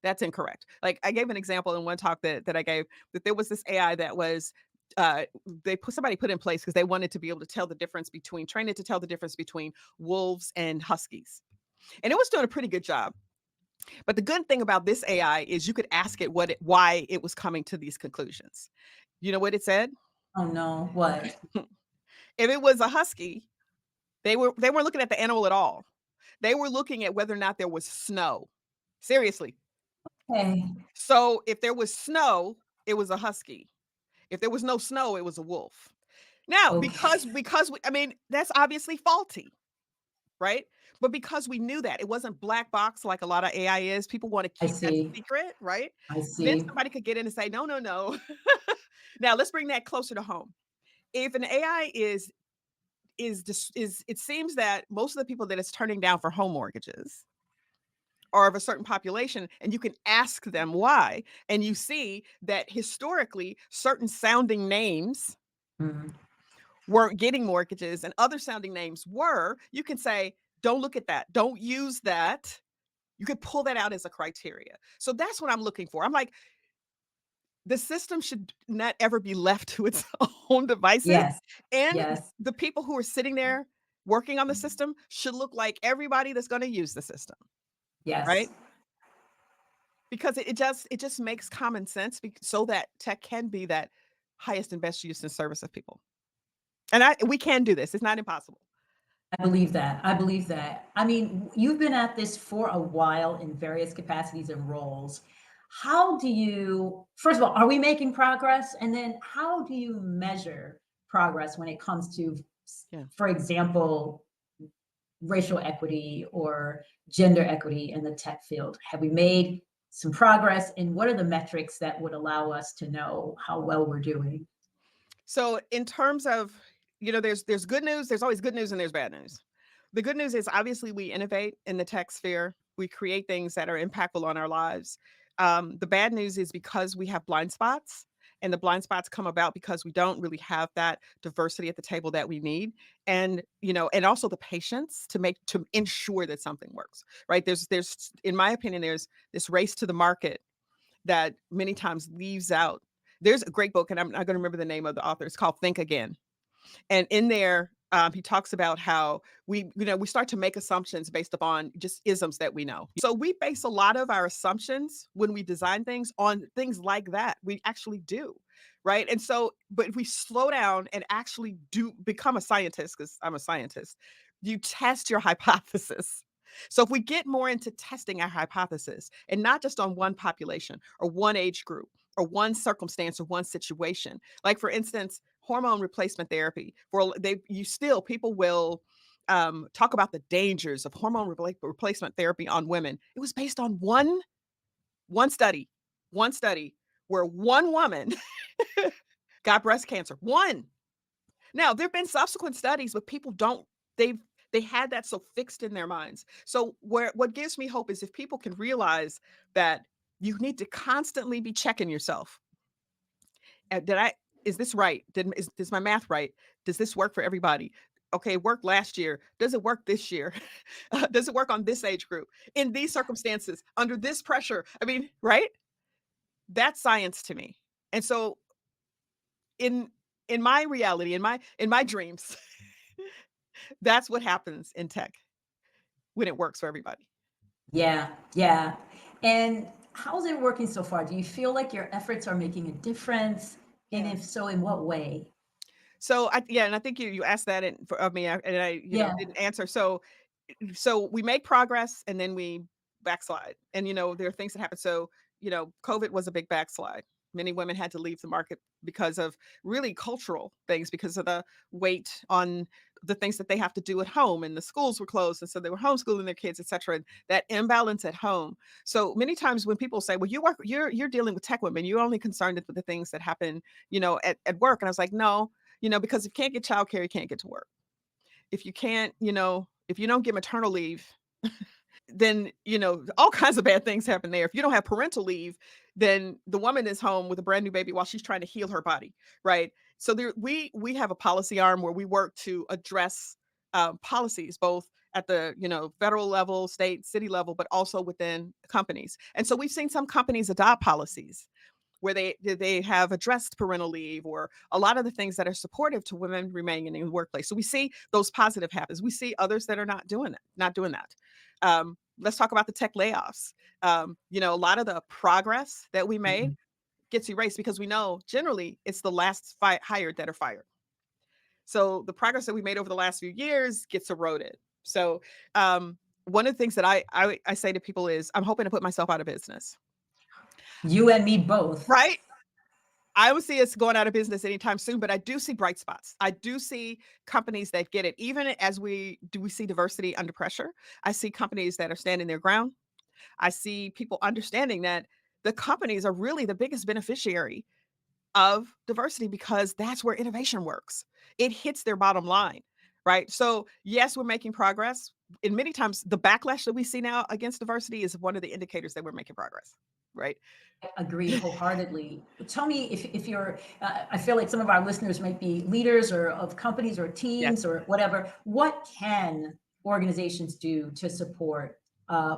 That's incorrect. Like, I gave an example in one talk that I gave, that there was this AI that was, somebody put in place because they wanted to be able to tell the difference between train it to tell the difference between wolves and huskies, and it was doing a pretty good job. But the good thing about this AI is you could ask it why it was coming to these conclusions. You know what it said? Oh no, what? If it was a husky, they weren't looking at the animal at all. They were looking at whether or not there was snow. Seriously. Okay. So if there was snow, it was a husky. If there was no snow, it was a wolf. Now, Okay. because we, I mean, that's obviously faulty, right? But because we knew that it wasn't black box like a lot of AI is, people want to I keep that see. secret, right? I Then see. somebody could get in and say, no, no, no. Now let's bring that closer to home. If an AI is it seems that most of the people that it's turning down for home mortgages are of a certain population, and you can ask them why, and you see that historically certain sounding names Mhm. weren't getting mortgages and other sounding names were. You can say, don't look at that, don't use that. You could pull that out as a criteria. So that's what I'm looking for. I'm like, the system should not ever be left to its own devices, Yes. and Yes. the people who are sitting there working on the system should look like everybody that's going to use the system, right? Yes. Because it just makes common sense, so that tech can be that highest and best use and service of people. And we can do this. It's not impossible. I believe that. I believe that. I mean, you've been at this for a while in various capacities and roles. How do you, first of all, are we making progress? And then how do you measure progress when it comes to, Yeah. for example, racial equity or gender equity in the tech field? Have we made some progress? And what are the metrics that would allow us to know how well we're doing? So in terms of, there's good news, there's always good news and there's bad news. The good news is obviously we innovate in the tech sphere. We create things that are impactful on our lives. The bad news is because we have blind spots, and the blind spots come about because we don't really have that diversity at the table that we need, and and also the patience to ensure that something works. Right? There's in my opinion, there's this race to the market that many times leaves out. There's a great book, and I'm not going to remember the name of the author. It's called Think Again, and in there, he talks about how we start to make assumptions based upon just isms that we know. So we base a lot of our assumptions when we design things on things like that. We actually do, right? And so, but if we slow down and actually do become a scientist, because I'm a scientist, you test your hypothesis. So if we get more into testing our hypothesis and not just on one population or one age group or one circumstance or one situation, like for instance, hormone replacement therapy, for they you still people will talk about the dangers of hormone replacement therapy on women. It was based on one study, one study where one woman got breast cancer. One. Now there have been subsequent studies, but people don't. They've they had that so fixed in their minds. So what gives me hope is if people can realize that you need to constantly be checking yourself. Did I is this right? Is my math right? Does this work for everybody? Okay, it worked last year. Does it work this year? Does it work on this age group? In these circumstances, under this pressure? I mean, right? That's science to me. And so in in my reality, in my dreams, that's what happens in tech when it works for everybody. Yeah, yeah. And how's it working so far? Do you feel like your efforts are making a difference? And Yeah. if so, in what way? So yeah, and I think you asked that of me, and I Yeah. didn't answer. So we make progress and then we backslide. And there are things that happen. So, COVID was a big backslide. Many women had to leave the market because of really cultural things, because of the weight on the things that they have to do at home, and the schools were closed. And so they were homeschooling their kids, etc. And that imbalance at home. So many times when people say, well, you're dealing with tech women, you're only concerned with the things that happen, at work. And I was like, no, because if you can't get childcare, you can't get to work. If you can't, if you don't get maternal leave, then all kinds of bad things happen there. If you don't have parental leave, then the woman is home with a brand new baby while she's trying to heal her body, right? So we have a policy arm where we work to address policies, both at the, federal level, state, city level, but also within companies. And so we've seen some companies adopt policies where they have addressed parental leave or a lot of the things that are supportive to women remaining in the workplace. So we see those positive habits. We see others that are not doing that. Let's talk about the tech layoffs. A lot of the progress that we made Mhm. gets erased because we know generally it's the last hired that are fired. So the progress that we made over the last few years gets eroded. So one of the things that I say to people is I'm hoping to put myself out of business. You and me both. Right? I don't see us going out of business anytime soon, but I do see bright spots. I do see companies that get it. Even as we see diversity under pressure, I see companies that are standing their ground. I see people understanding that the companies are really the biggest beneficiary of diversity because that's where innovation works. It hits their bottom line, right? So, yes, we're making progress. And many times the backlash that we see now against diversity is one of the indicators that we're making progress, right? Agree wholeheartedly. Tell me if you're, I feel like some of our listeners might be leaders or of companies or Yes. teams or whatever. What can organizations do to support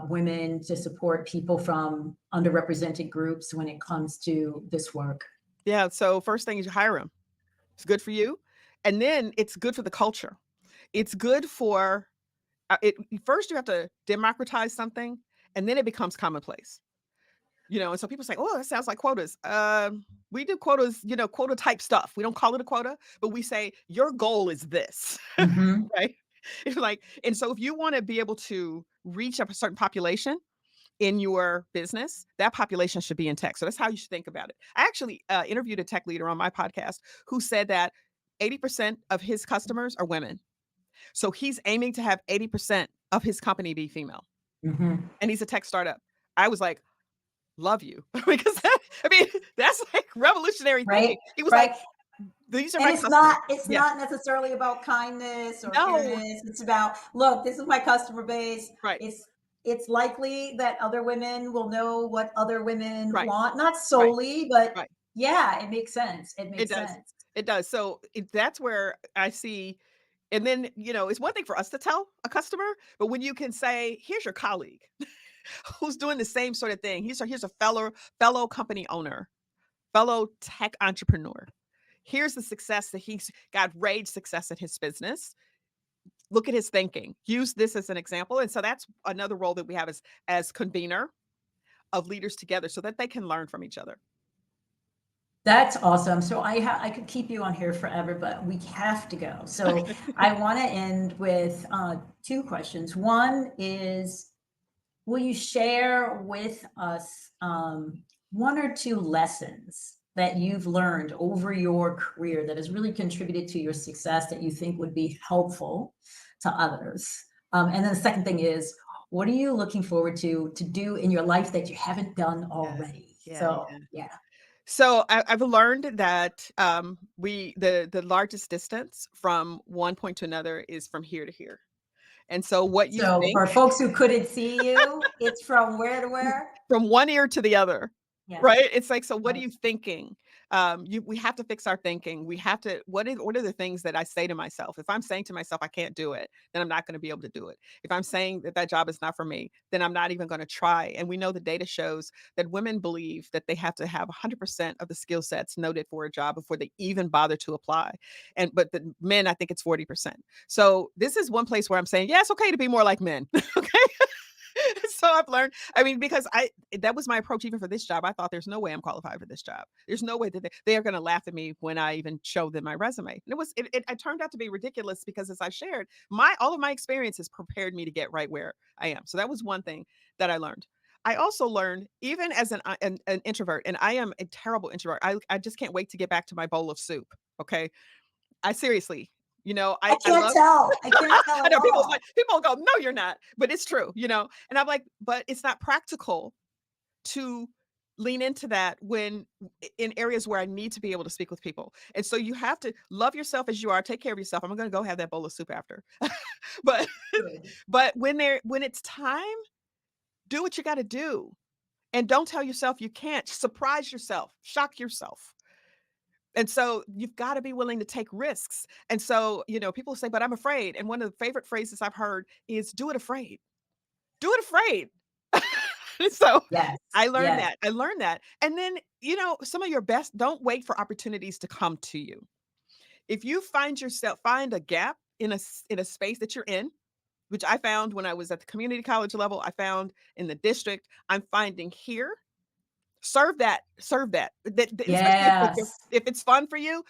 women, to support people from underrepresented groups when it comes to this work? Yeah. So, first thing is you hire them. It's good for you. And then it's good for the culture. It's good for it. First, you have to democratize something and then it becomes commonplace. And so people say, "Oh, that sounds like quotas." We do quotas, quota type stuff. We don't call it a quota, but we say your goal is this, Hmm. right? It's like, and so if you want to be able to reach a certain population in your business, that population should be in tech. So that's how you should think about it. I actually interviewed a tech leader on my podcast who said that 80% of his customers are women. So he's aiming to have 80% of his company be female, Hmm. and he's a tech startup. I was like, love you because I mean that's like revolutionary thinking. Right, He was like, right. these are And my it's customers. not it's Yeah. not necessarily about kindness or No. fairness. It's about, look, this is my customer base. Right. It's likely that other women will know what other women Right. want, not Right. solely, but Right. yeah, it makes sense. It It makes does. sense. It does. So that's where I see. And then, it's one thing for us to tell a customer, but when you can say, here's your colleague who's doing the same sort of thing. Here's a fellow company owner, fellow tech entrepreneur. Here's the success that he's got rage success in his business. Look at his thinking. Use this as an example. And so that's another role that we have as convener of leaders together so that they can learn from each other. That's awesome. So I could keep you on here forever, but we have to go. So I want to end with two questions. One is, will you share with us one or two lessons that you've learned over your career that has really contributed to your success that you think would be helpful to others? And then the second thing is, what are you looking forward to do in your life that you haven't done Yeah. already? Yeah. So Yeah. yeah. So I've learned that the largest distance from one point to another is from here to here. And so what you So think for folks who couldn't see you, it's from where to where? from one ear to the other, Yeah. right? It's like, so what are Right. you thinking? We have to fix our thinking. We have to, what are the things that I say to myself? If I'm saying to myself, I can't do it, then I'm not going to be able to do it. If I'm saying that job is not for me, then I'm not even going to try. And we know the data shows that women believe that they have to have 100% of the skill sets noted for a job before they even bother to apply. But the men, I think it's 40%. So this is one place where I'm saying, yeah, it's okay to be more like men. Okay. So I've learned, I mean, because that was my approach even for this job. I thought there's no way I'm qualified for this job. There's no way that they are going to laugh at me when I even show them my resume. And it turned out to be ridiculous because as I shared, all of my experiences prepared me to get right where I am. So that was one thing that I learned. I also learned, even as an introvert, and I am a terrible introvert. I just can't wait to get back to my bowl of soup. Okay. I seriously, I I can't love tell. I can't tell I at know all. people go, "No, you're not," but it's true. And I'm like, but it's not practical to lean into that when in areas where I need to be able to speak with people. And so you have to love yourself as you are, take care of yourself. I'm gonna go have that bowl of soup after. But Good. but when it's time, do what you gotta do. And don't tell yourself you can't. Surprise yourself, shock yourself. And so you've got to be willing to take risks. And so, people say, but I'm afraid. And one of the favorite phrases I've heard is do it afraid. Do it afraid. So Yes, I learned yes. that. I learned that. And then, some of your best, don't wait for opportunities to come to you. If you find a gap in a space that you're in, which I found when I was at the community college level, I found in the district, I'm finding here. Serve that. Especially Yes. if it's fun for you,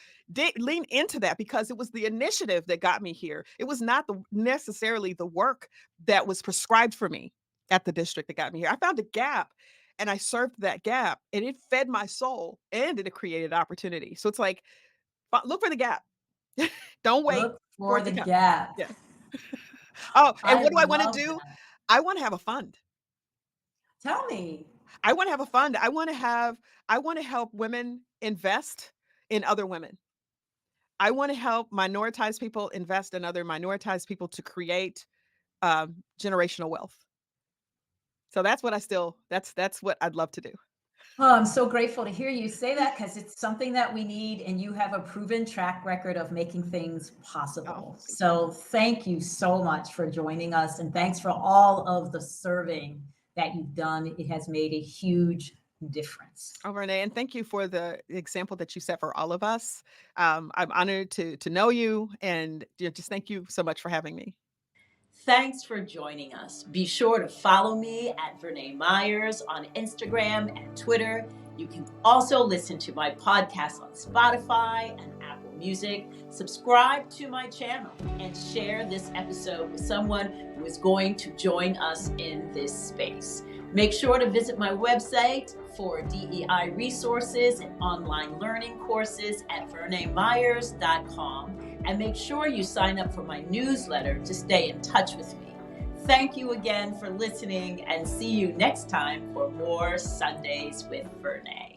lean into that because it was the initiative that got me here. It was not necessarily the work that was prescribed for me at the district that got me here. I found a gap and I served that gap and it fed my soul and it created opportunity. So it's like, look for the gap. Don't wait Look for for it the to come. gap. Yeah. Oh, and I what do I wanna love do? that. I wanna have a fund. Tell me. I wanna have a fund. I wanna help women invest in other women. I wanna help minoritized people invest in other minoritized people to create, generational wealth. So that's what I'd love to do. Oh, I'm so grateful to hear you say that because it's something that we need, and you have a proven track record of making things Oh, possible. thank you. So, thank you so much for joining us, and thanks for all of the serving that you've done. It has made a huge difference. Oh, Renee, and thank you for the example that you set for all of us. I'm honored to know you, and, just thank you so much for having me. Thanks for joining us. Be sure to follow me at Vernā Myers on Instagram and Twitter. You can also listen to my podcast on Spotify and Apple Music. Subscribe to my channel and share this episode with someone who is going to join us in this space. Make sure to visit my website for DEI resources and online learning courses at vernamyers.com. And make sure you sign up for my newsletter to stay in touch with me. Thank you again for listening and see you next time for more Sundays with Vernā.